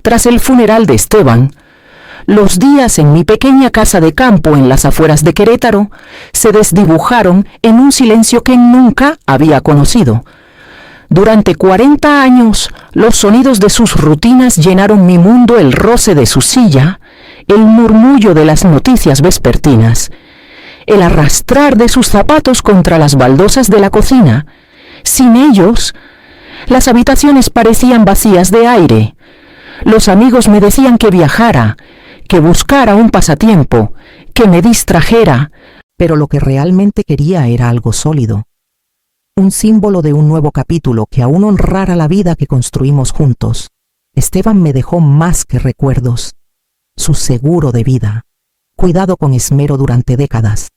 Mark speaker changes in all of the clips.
Speaker 1: Tras el funeral de Esteban, los días en mi pequeña casa de campo en las afueras de Querétaro se desdibujaron en un silencio que nunca había conocido. Durante 40 años, los sonidos de sus rutinas llenaron mi mundo, el roce de su silla, el murmullo de las noticias vespertinas, el arrastrar de sus zapatos contra las baldosas de la cocina. Sin ellos, las habitaciones parecían vacías de aire. Los amigos me decían que viajara, que buscara un pasatiempo, que me distrajera, pero lo que realmente quería era algo sólido. Un símbolo de un nuevo capítulo que aún honrara la vida que construimos juntos. Esteban me dejó más que recuerdos, su seguro de vida, cuidado con esmero durante décadas.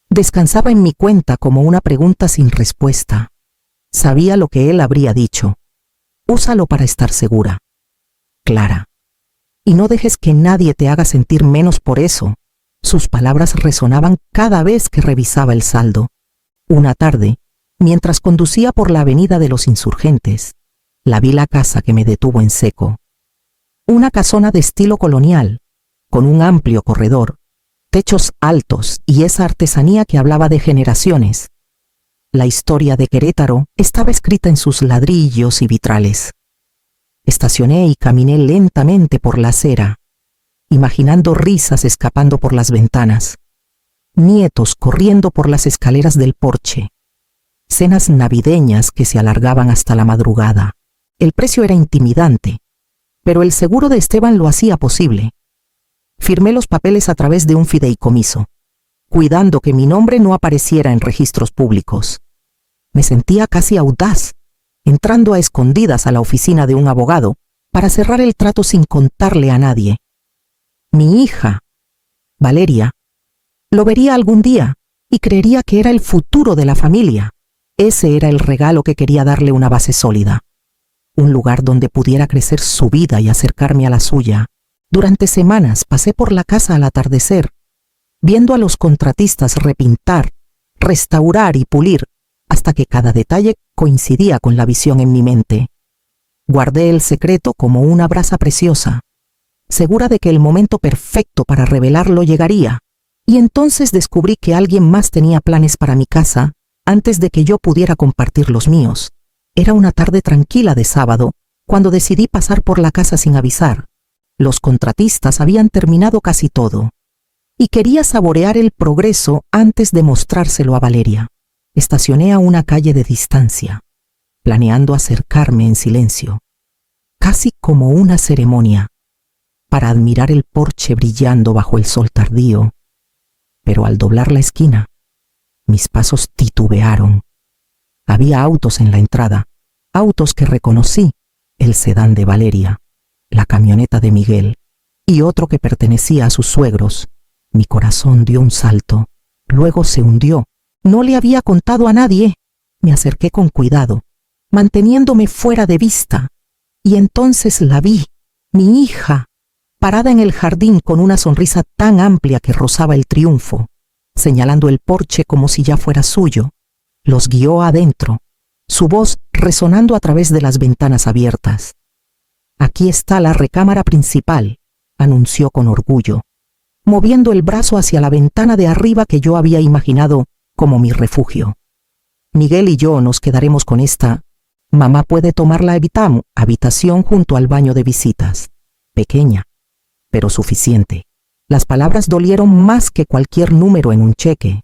Speaker 1: Descansaba en mi cuenta como una pregunta sin respuesta. Sabía lo que él habría dicho. Úsalo para estar segura, Clara. Y no dejes que nadie te haga sentir menos por eso. Sus palabras resonaban cada vez que revisaba el saldo. Una tarde, mientras conducía por la avenida de los Insurgentes, la vi la casa que me detuvo en seco. Una casona de estilo colonial, con un amplio corredor, techos altos y esa artesanía que hablaba de generaciones. La historia de Querétaro estaba escrita en sus ladrillos y vitrales. Estacioné y caminé lentamente por la acera, imaginando risas escapando por las ventanas, nietos corriendo por las escaleras del porche, cenas navideñas que se alargaban hasta la madrugada. El precio era intimidante, pero el seguro de Esteban lo hacía posible. Firmé los papeles a través de un fideicomiso, cuidando que mi nombre no apareciera en registros públicos. Me sentía casi audaz, entrando a escondidas a la oficina de un abogado para cerrar el trato sin contarle a nadie. Mi hija, Valeria, lo vería algún día y creería que era el futuro de la familia. Ese era el regalo que quería darle, una base sólida, un lugar donde pudiera crecer su vida y acercarme a la suya. Durante semanas pasé por la casa al atardecer, viendo a los contratistas repintar, restaurar y pulir, hasta que cada detalle coincidía con la visión en mi mente. Guardé el secreto como una brasa preciosa, segura de que el momento perfecto para revelarlo llegaría, y entonces descubrí que alguien más tenía planes para mi casa antes de que yo pudiera compartir los míos. Era una tarde tranquila de sábado, cuando decidí pasar por la casa sin avisar. Los contratistas habían terminado casi todo, y quería saborear el progreso antes de mostrárselo a Valeria. Estacioné a una calle de distancia, planeando acercarme en silencio, casi como una ceremonia, para admirar el porche brillando bajo el sol tardío. Pero al doblar la esquina, mis pasos titubearon. Había autos en la entrada, autos que reconocí, el sedán de Valeria, la camioneta de Miguel y otro que pertenecía a sus suegros. Mi corazón dio un salto, luego se hundió. No le había contado a nadie. Me acerqué con cuidado, manteniéndome fuera de vista, y entonces la vi, mi hija, parada en el jardín con una sonrisa tan amplia que rozaba el triunfo, señalando el porche como si ya fuera suyo. Los guió adentro, su voz resonando a través de las ventanas abiertas. «Aquí está la recámara principal», anunció con orgullo, moviendo el brazo hacia la ventana de arriba que yo había imaginado como mi refugio. «Miguel y yo nos quedaremos con esta. Mamá puede tomar la habitación junto al baño de visitas. Pequeña, pero suficiente». Las palabras dolieron más que cualquier número en un cheque.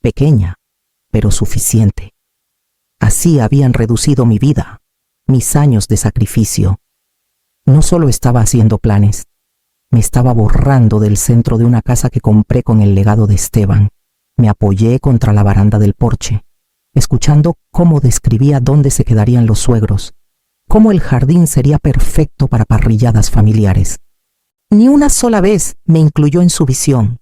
Speaker 1: Pequeña, pero suficiente. Así habían reducido mi vida, mis años de sacrificio. No solo estaba haciendo planes, me estaba borrando del centro de una casa que compré con el legado de Esteban. Me apoyé contra la baranda del porche, escuchando cómo describía dónde se quedarían los suegros, cómo el jardín sería perfecto para parrilladas familiares. Ni una sola vez me incluyó en su visión,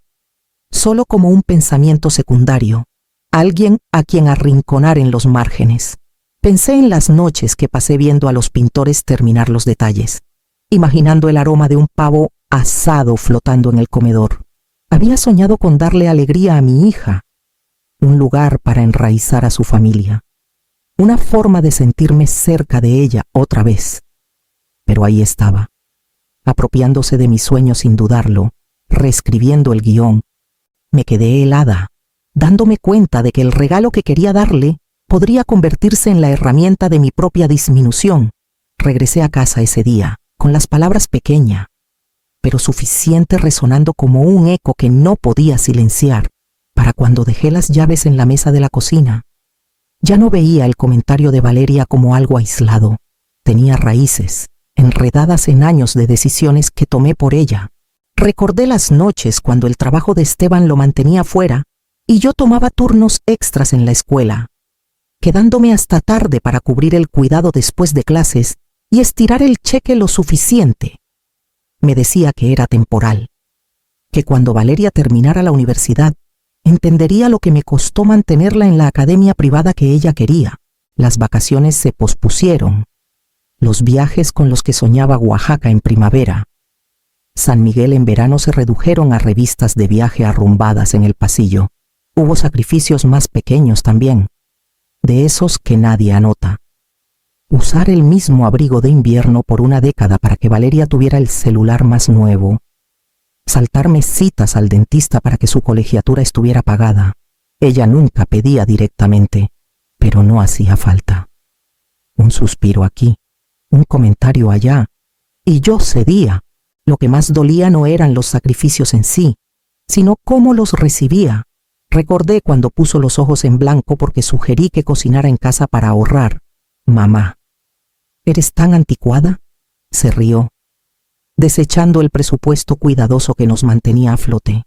Speaker 1: solo como un pensamiento secundario, alguien a quien arrinconar en los márgenes. Pensé en las noches que pasé viendo a los pintores terminar los detalles, imaginando el aroma de un pavo asado flotando en el comedor. Había soñado con darle alegría a mi hija, un lugar para enraizar a su familia, una forma de sentirme cerca de ella otra vez. Pero ahí estaba, a apropiándose de mis sueños sin dudarlo, reescribiendo el guión. Me quedé helada, dándome cuenta de que el regalo que quería darle podría convertirse en la herramienta de mi propia disminución. Regresé a casa ese día, con las palabras pequeña, pero suficiente, resonando como un eco que no podía silenciar, para cuando dejé las llaves en la mesa de la cocina. Ya no veía el comentario de Valeria como algo aislado. Tenía raíces, enredadas en años de decisiones que tomé por ella. Recordé las noches cuando el trabajo de Esteban lo mantenía fuera y yo tomaba turnos extras en la escuela, quedándome hasta tarde para cubrir el cuidado después de clases y estirar el cheque lo suficiente. Me decía que era temporal, que cuando Valeria terminara la universidad, entendería lo que me costó mantenerla en la academia privada que ella quería. Las vacaciones se pospusieron, los viajes con los que soñaba Oaxaca en primavera, San Miguel en verano se redujeron a revistas de viaje arrumbadas en el pasillo. Hubo sacrificios más pequeños también, de esos que nadie anota. Usar el mismo abrigo de invierno por una década para que Valeria tuviera el celular más nuevo. Saltarme citas al dentista para que su colegiatura estuviera pagada. Ella nunca pedía directamente, pero no hacía falta. Un suspiro aquí, un comentario allá, y yo cedía. Lo que más dolía no eran los sacrificios en sí, sino cómo los recibía. Recordé cuando puso los ojos en blanco porque sugerí que cocinara en casa para ahorrar. Mamá, ¿eres tan anticuada? Se rió, desechando el presupuesto cuidadoso que nos mantenía a flote.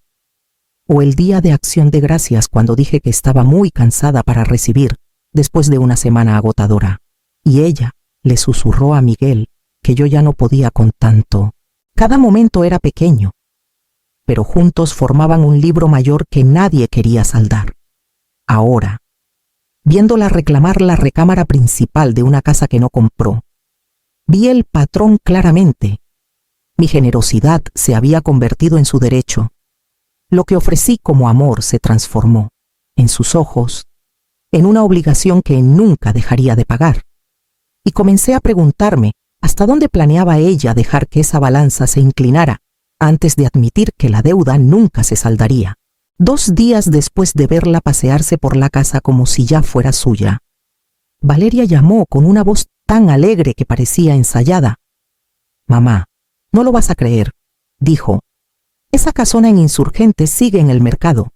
Speaker 1: O el día de Acción de Gracias cuando dije que estaba muy cansada para recibir, después de una semana agotadora. Y ella le susurró a Miguel que yo ya no podía con tanto. Cada momento era pequeño, pero juntos formaban un libro mayor que nadie quería saldar. Ahora, viéndola reclamar la recámara principal de una casa que no compró, vi el patrón claramente. Mi generosidad se había convertido en su derecho. Lo que ofrecí como amor se transformó, en sus ojos, en una obligación que nunca dejaría de pagar. Y comencé a preguntarme hasta dónde planeaba ella dejar que esa balanza se inclinara antes de admitir que la deuda nunca se saldaría. 2 días después de verla pasearse por la casa como si ya fuera suya, Valeria llamó con una voz tan alegre que parecía ensayada. «Mamá, no lo vas a creer», dijo. «Esa casona en Insurgentes sigue en el mercado,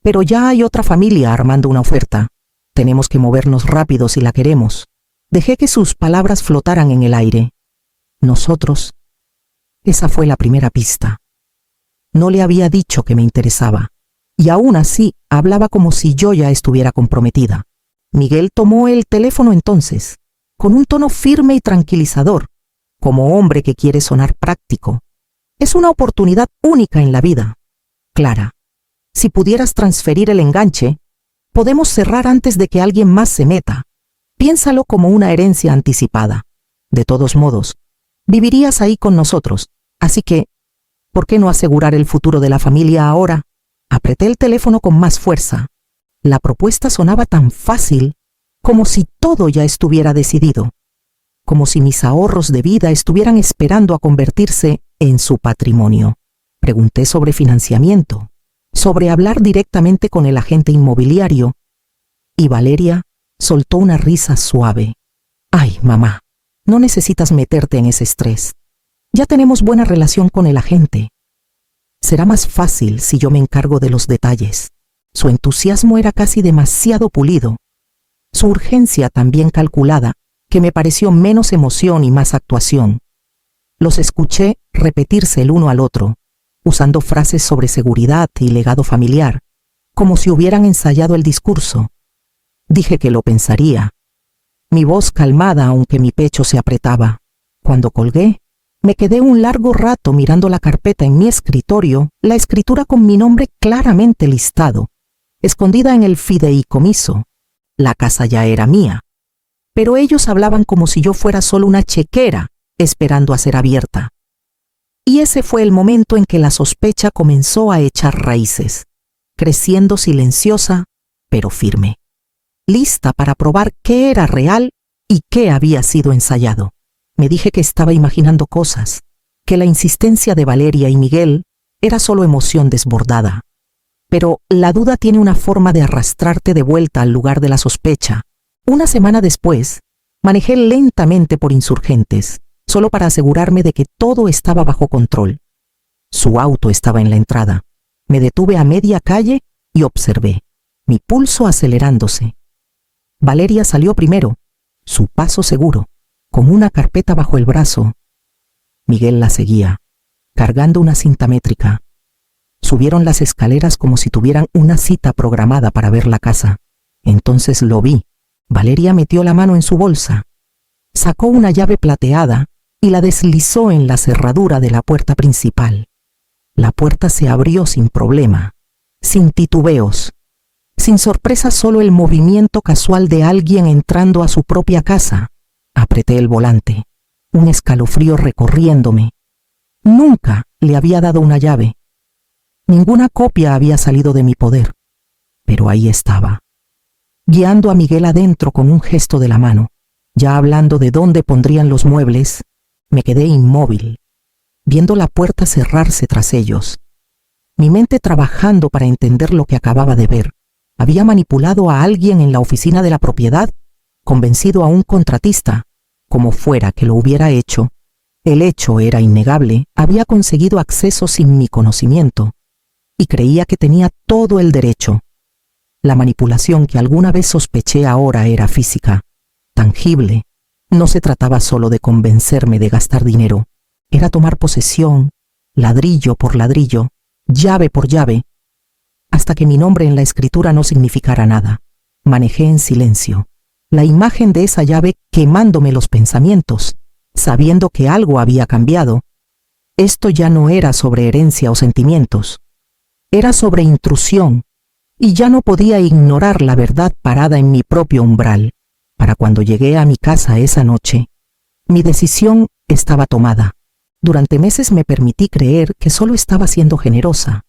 Speaker 1: pero ya hay otra familia armando una oferta. Tenemos que movernos rápido si la queremos». Dejé que sus palabras flotaran en el aire. Nosotros. Esa fue la primera pista. No le había dicho que me interesaba, y aún así hablaba como si yo ya estuviera comprometida. Miguel tomó el teléfono entonces, con un tono firme y tranquilizador, como hombre que quiere sonar práctico. «Es una oportunidad única en la vida. Clara, si pudieras transferir el enganche, podemos cerrar antes de que alguien más se meta. Piénsalo como una herencia anticipada. De todos modos, vivirías ahí con nosotros, así que, ¿por qué no asegurar el futuro de la familia ahora?» Apreté el teléfono con más fuerza. La propuesta sonaba tan fácil, como si todo ya estuviera decidido, como si mis ahorros de vida estuvieran esperando a convertirse en su patrimonio. Pregunté sobre financiamiento, sobre hablar directamente con el agente inmobiliario, y Valeria soltó una risa suave. «Ay, mamá, no necesitas meterte en ese estrés. Ya tenemos buena relación con el agente. Será más fácil si yo me encargo de los detalles». Su entusiasmo era casi demasiado pulido. Su urgencia tan bien calculada que me pareció menos emoción y más actuación. Los escuché repetirse el uno al otro, usando frases sobre seguridad y legado familiar, como si hubieran ensayado el discurso. Dije que lo pensaría. Mi voz calmada aunque mi pecho se apretaba. Cuando colgué, me quedé un largo rato mirando la carpeta en mi escritorio, la escritura con mi nombre claramente listado, escondida en el fideicomiso. La casa ya era mía, pero ellos hablaban como si yo fuera solo una chequera esperando a ser abierta. Y ese fue el momento en que la sospecha comenzó a echar raíces, creciendo silenciosa, pero firme, lista para probar qué era real y qué había sido ensayado. Me dije que estaba imaginando cosas, que la insistencia de Valeria y Miguel era solo emoción desbordada. Pero la duda tiene una forma de arrastrarte de vuelta al lugar de la sospecha. Una semana después, manejé lentamente por Insurgentes, solo para asegurarme de que todo estaba bajo control. Su auto estaba en la entrada. Me detuve a media calle y observé, mi pulso acelerándose. Valeria salió primero, su paso seguro, con una carpeta bajo el brazo. Miguel la seguía, cargando una cinta métrica. Subieron las escaleras como si tuvieran una cita programada para ver la casa. Entonces lo vi. Valeria metió la mano en su bolsa, sacó una llave plateada y la deslizó en la cerradura de la puerta principal. La puerta se abrió sin problema, sin titubeos, sin sorpresa, solo el movimiento casual de alguien entrando a su propia casa. Apreté el volante, un escalofrío recorriéndome. Nunca le había dado una llave. Ninguna copia había salido de mi poder, pero ahí estaba, guiando a Miguel adentro con un gesto de la mano. Ya hablando de dónde pondrían los muebles, me quedé inmóvil, viendo la puerta cerrarse tras ellos. Mi mente trabajando para entender lo que acababa de ver. Había manipulado a alguien en la oficina de la propiedad, convencido a un contratista. Como fuera que lo hubiera hecho, el hecho era innegable. Había conseguido acceso sin mi conocimiento, y creía que tenía todo el derecho. La manipulación que alguna vez sospeché ahora era física, tangible. No se trataba solo de convencerme de gastar dinero. Era tomar posesión, ladrillo por ladrillo, llave por llave, hasta que mi nombre en la escritura no significara nada. Manejé en silencio, la imagen de esa llave quemándome los pensamientos, sabiendo que algo había cambiado. Esto ya no era sobre herencia o sentimientos, era sobre intrusión, y ya no podía ignorar la verdad parada en mi propio umbral. Para cuando llegué a mi casa esa noche, mi decisión estaba tomada. Durante meses me permití creer que solo estaba siendo generosa,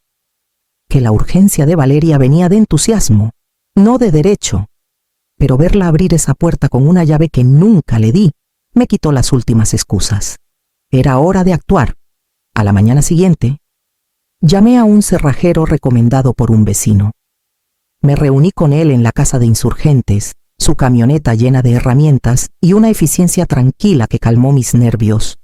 Speaker 1: que la urgencia de Valeria venía de entusiasmo, no de derecho. Pero verla abrir esa puerta con una llave que nunca le di, me quitó las últimas excusas. Era hora de actuar. A la mañana siguiente, llamé a un cerrajero recomendado por un vecino. Me reuní con él en la casa de Insurgentes, su camioneta llena de herramientas y una eficiencia tranquila que calmó mis nervios.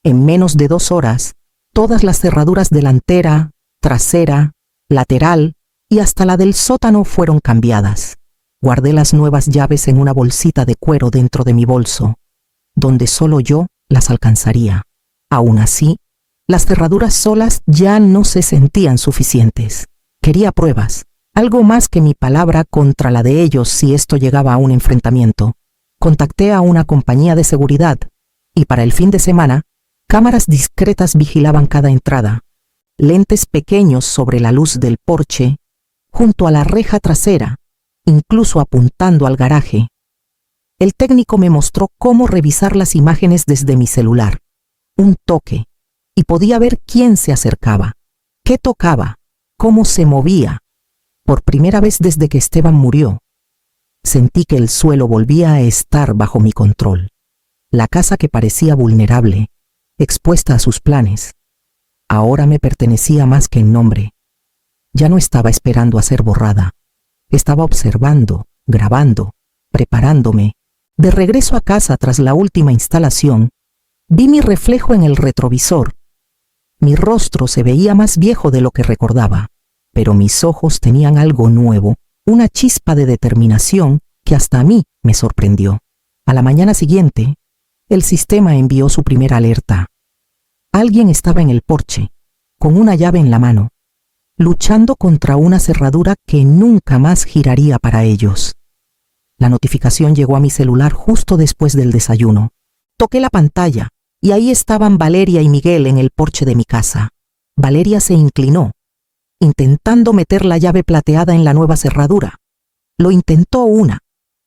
Speaker 1: En menos de 2 horas, todas las cerraduras delantera, trasera, lateral y hasta la del sótano fueron cambiadas. Guardé las nuevas llaves en una bolsita de cuero dentro de mi bolso, donde solo yo las alcanzaría. Aún así, las cerraduras solas ya no se sentían suficientes. Quería pruebas, algo más que mi palabra contra la de ellos si esto llegaba a un enfrentamiento. Contacté a una compañía de seguridad y para el fin de semana, cámaras discretas vigilaban cada entrada. Lentes pequeños sobre la luz del porche, junto a la reja trasera, incluso apuntando al garaje. El técnico me mostró cómo revisar las imágenes desde mi celular. Un toque, y podía ver quién se acercaba, qué tocaba, cómo se movía. Por primera vez desde que Esteban murió, sentí que el suelo volvía a estar bajo mi control. La casa que parecía vulnerable, expuesta a sus planes, ahora me pertenecía más que en nombre. Ya no estaba esperando a ser borrada. Estaba observando, grabando, preparándome. De regreso a casa tras la última instalación, vi mi reflejo en el retrovisor. Mi rostro se veía más viejo de lo que recordaba, pero mis ojos tenían algo nuevo, una chispa de determinación que hasta a mí me sorprendió. A la mañana siguiente, el sistema envió su primera alerta. Alguien estaba en el porche, con una llave en la mano, luchando contra una cerradura que nunca más giraría para ellos. La notificación llegó a mi celular justo después del desayuno. Toqué la pantalla y ahí estaban Valeria y Miguel en el porche de mi casa. Valeria se inclinó, intentando meter la llave plateada en la nueva cerradura. Lo intentó 1,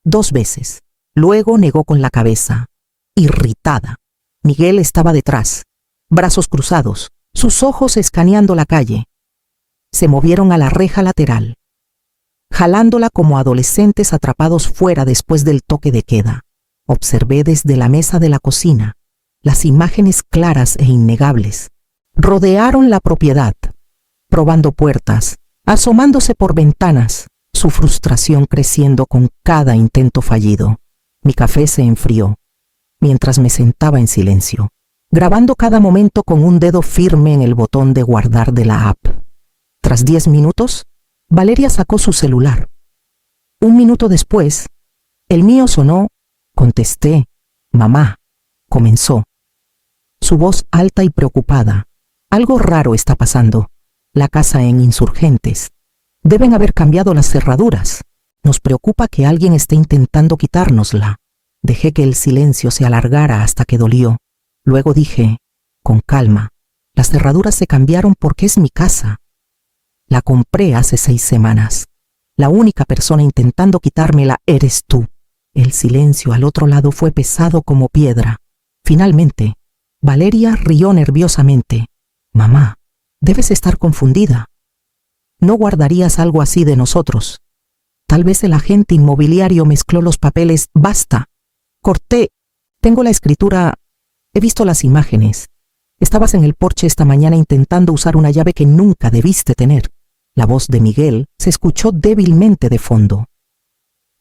Speaker 1: 2 veces. Luego negó con la cabeza, irritada. Miguel estaba detrás, brazos cruzados, sus ojos escaneando la calle. Se movieron a la reja lateral, jalándola como adolescentes atrapados fuera después del toque de queda. Observé desde la mesa de la cocina, Las imágenes claras e innegables rodearon la propiedad, probando puertas, asomándose por ventanas, su frustración creciendo con cada intento fallido. Mi café se enfrió, mientras me sentaba en silencio, grabando cada momento con un dedo firme en el botón de guardar de la app. Tras 10 minutos, Valeria sacó su celular. 1 minuto después, el mío sonó, contesté, «Mamá», comenzó. Su voz alta y preocupada. «Algo raro está pasando. La casa en Insurgentes. Deben haber cambiado las cerraduras. Nos preocupa que alguien esté intentando quitárnosla». Dejé que el silencio se alargara hasta que dolió. Luego dije, con calma, «Las cerraduras se cambiaron porque es mi casa. La compré hace 6 semanas. La única persona intentando quitármela eres tú». El silencio al otro lado fue pesado como piedra. Finalmente, Valeria rió nerviosamente. «Mamá, debes estar confundida. No guardarías algo así de nosotros. Tal vez el agente inmobiliario mezcló los papeles». «Basta. Corté. Tengo la escritura. He visto las imágenes. Estabas en el porche esta mañana intentando usar una llave que nunca debiste tener». La voz de Miguel se escuchó débilmente de fondo.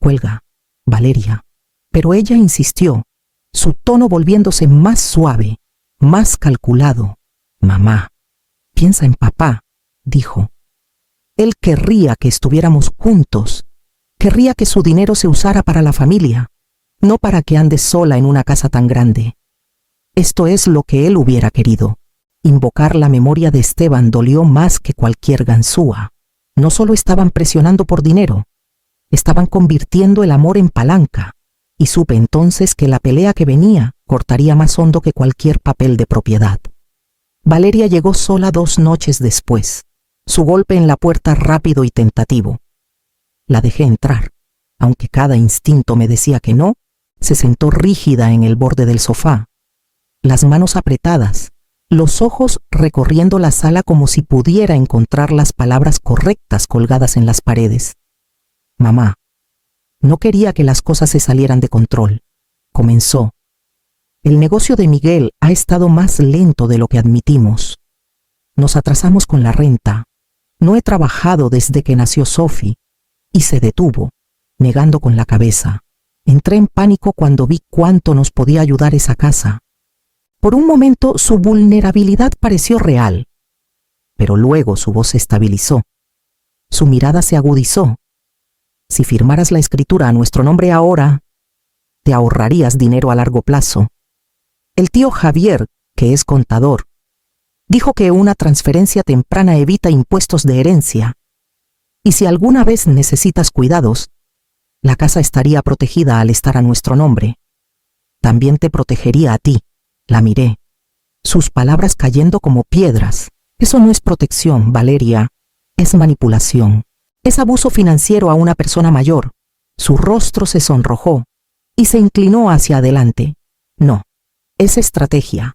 Speaker 1: «Cuelga, Valeria». Pero ella insistió, su tono volviéndose más suave, más calculado. «Mamá, piensa en papá», dijo. «Él querría que estuviéramos juntos. Querría que su dinero se usara para la familia, no para que andes sola en una casa tan grande. Esto es lo que él hubiera querido». Invocar la memoria de Esteban dolió más que cualquier ganzúa. No solo estaban presionando por dinero, estaban convirtiendo el amor en palanca, y supe entonces que la pelea que venía cortaría más hondo que cualquier papel de propiedad. Valeria llegó sola 2 noches después, su golpe en la puerta rápido y tentativo. La dejé entrar, aunque cada instinto me decía que no. Se sentó rígida en el borde del sofá, las manos apretadas, los ojos recorriendo la sala como si pudiera encontrar las palabras correctas colgadas en las paredes. «Mamá, no quería que las cosas se salieran de control», comenzó. «El negocio de Miguel ha estado más lento de lo que admitimos. Nos atrasamos con la renta. No he trabajado desde que nació Sophie». Y se detuvo, negando con la cabeza. Entré en pánico cuando vi cuánto nos podía ayudar esa casa. Por un momento su vulnerabilidad pareció real, pero luego su voz se estabilizó. Su mirada se agudizó. «Si firmaras la escritura a nuestro nombre ahora, te ahorrarías dinero a largo plazo. El tío Javier, que es contador, dijo que una transferencia temprana evita impuestos de herencia. Y si alguna vez necesitas cuidados, la casa estaría protegida al estar a nuestro nombre. También te protegería a ti». La miré, sus palabras cayendo como piedras. «Eso no es protección, Valeria, es manipulación. Es abuso financiero a una persona mayor». Su rostro se sonrojó y se inclinó hacia adelante. «No, es estrategia.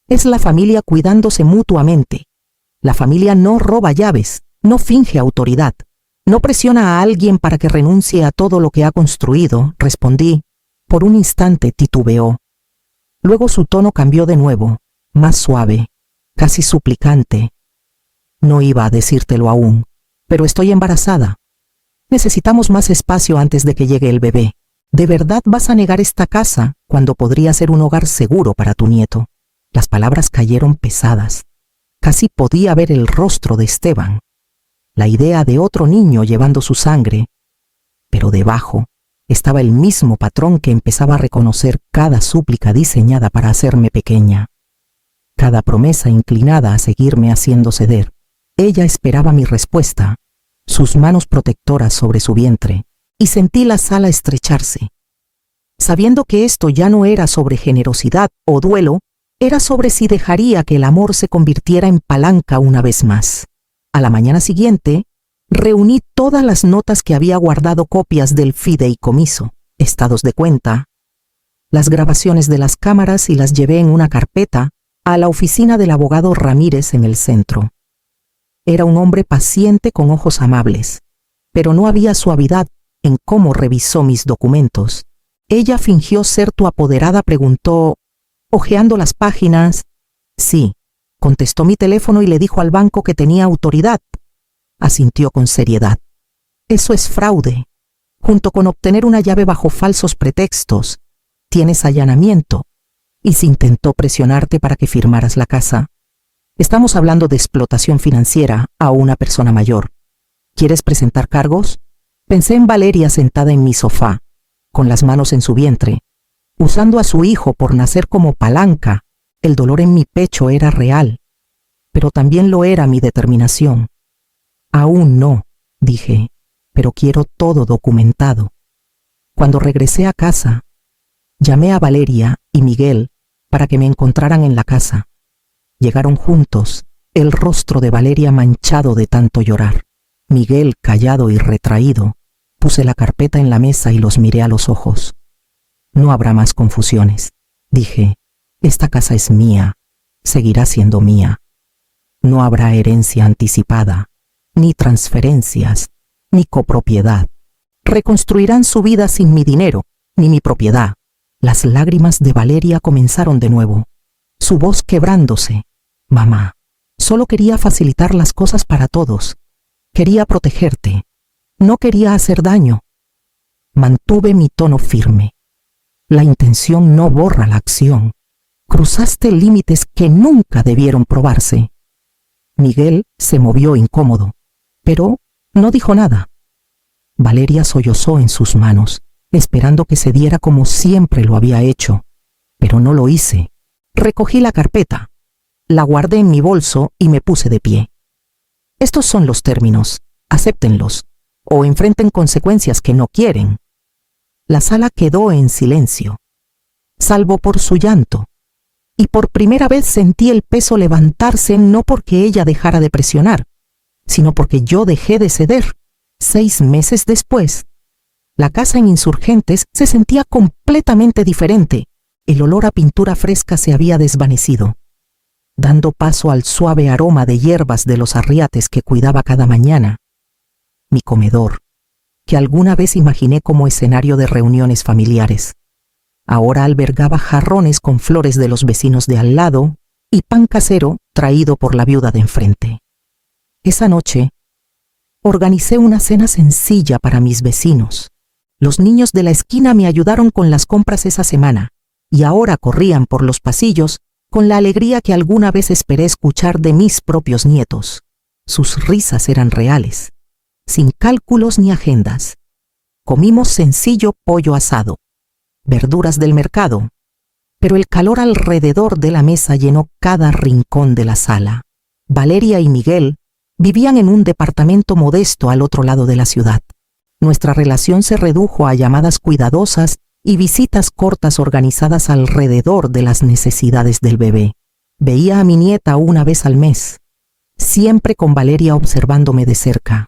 Speaker 1: Es la familia cuidándose mutuamente. La familia no roba llaves, no finge autoridad, no presiona a alguien para que renuncie a todo lo que ha construido», respondí. Por un instante titubeó. Luego su tono cambió de nuevo, más suave, casi suplicante. «No iba a decírtelo aún, pero estoy embarazada. Necesitamos más espacio antes de que llegue el bebé. ¿De verdad vas a negar esta casa cuando podría ser un hogar seguro para tu nieto?» Las palabras cayeron pesadas. Casi podía ver el rostro de Esteban, la idea de otro niño llevando su sangre, pero debajo estaba el mismo patrón que empezaba a reconocer cada súplica diseñada para hacerme pequeña, cada promesa inclinada a seguirme haciendo ceder. Ella esperaba mi respuesta, sus manos protectoras sobre su vientre, y sentí la sala estrecharse. Sabiendo que esto ya no era sobre generosidad o duelo, era sobre si dejaría que el amor se convirtiera en palanca una vez más. A la mañana siguiente, reuní todas las notas que había guardado copias del fideicomiso, estados de cuenta, las grabaciones de las cámaras y las llevé en una carpeta a la oficina del abogado Ramírez en el centro. Era un hombre paciente con ojos amables, pero no había suavidad en cómo revisó mis documentos. Ella fingió ser tu apoderada, preguntó, hojeando las páginas. Sí, contestó mi teléfono y le dijo al banco que tenía autoridad. Asintió con seriedad. Eso es fraude. Junto con obtener una llave bajo falsos pretextos, tienes allanamiento. Y se intentó presionarte para que firmaras la casa. Estamos hablando de explotación financiera a una persona mayor. ¿Quieres presentar cargos? Pensé en Valeria sentada en mi sofá, con las manos en su vientre, usando a su hijo por nacer como palanca. El dolor en mi pecho era real, pero también lo era mi determinación. Aún no, dije, pero quiero todo documentado. Cuando regresé a casa, llamé a Valeria y Miguel para que me encontraran en la casa. Llegaron juntos, el rostro de Valeria manchado de tanto llorar. Miguel, callado y retraído, puse la carpeta en la mesa y los miré a los ojos. No habrá más confusiones, dije. Esta casa es mía, seguirá siendo mía. No habrá herencia anticipada, ni transferencias, ni copropiedad. Reconstruirán su vida sin mi dinero, ni mi propiedad. Las lágrimas de Valeria comenzaron de nuevo, su voz quebrándose. Mamá, solo quería facilitar las cosas para todos. Quería protegerte. No quería hacer daño. Mantuve mi tono firme. La intención no borra la acción. Cruzaste límites que nunca debieron probarse. Miguel se movió incómodo, pero no dijo nada. Valeria sollozó en sus manos, esperando que se diera como siempre lo había hecho, pero no lo hice. Recogí la carpeta, la guardé en mi bolso y me puse de pie. Estos son los términos, acéptenlos, o enfrenten consecuencias que no quieren. La sala quedó en silencio, salvo por su llanto, y por primera vez sentí el peso levantarse no porque ella dejara de presionar, sino porque yo dejé de ceder. 6 meses después, la casa en Insurgentes se sentía completamente diferente. El olor a pintura fresca se había desvanecido, dando paso al suave aroma de hierbas de los arriates que cuidaba cada mañana. Mi comedor, que alguna vez imaginé como escenario de reuniones familiares, ahora albergaba jarrones con flores de los vecinos de al lado y pan casero traído por la viuda de enfrente. Esa noche, organicé una cena sencilla para mis vecinos. Los niños de la esquina me ayudaron con las compras esa semana, y ahora corrían por los pasillos con la alegría que alguna vez esperé escuchar de mis propios nietos. Sus risas eran reales, sin cálculos ni agendas. Comimos sencillo pollo asado, verduras del mercado, pero el calor alrededor de la mesa llenó cada rincón de la sala. Valeria y Miguel vivían en un departamento modesto al otro lado de la ciudad. Nuestra relación se redujo a llamadas cuidadosas y visitas cortas organizadas alrededor de las necesidades del bebé. Veía a mi nieta una vez al mes, siempre con Valeria observándome de cerca,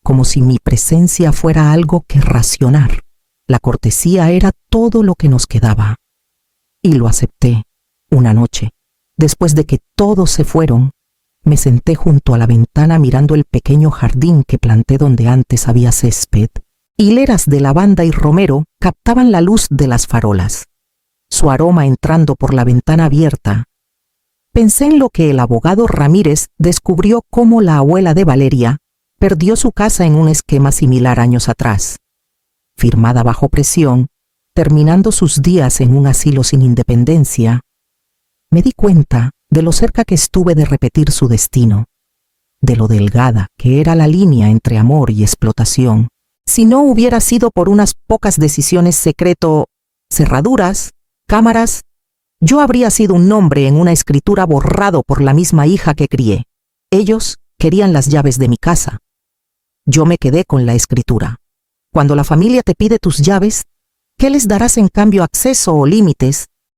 Speaker 1: como si mi presencia fuera algo que racionar. La cortesía era todo lo que nos quedaba. Y lo acepté. Una noche, después de que todos se fueron, me senté junto a la ventana mirando el pequeño jardín que planté donde antes había césped. Hileras de lavanda y romero captaban la luz de las farolas, su aroma entrando por la ventana abierta. Pensé en lo que el abogado Ramírez descubrió cómo la abuela de Valeria perdió su casa en un esquema similar años atrás, firmada bajo presión, terminando sus días en un asilo sin independencia. Me di cuenta de lo cerca que estuve de repetir su destino, de lo delgada que era la línea entre amor y explotación. Si no hubiera sido por unas pocas decisiones secreto, cerraduras, cámaras, yo habría sido un nombre en una escritura borrado por la misma hija que crié. Ellos querían las llaves de mi casa. Yo me quedé con la escritura. Cuando la familia te pide tus llaves, ¿qué les darás en cambio? ¿Acceso o límites?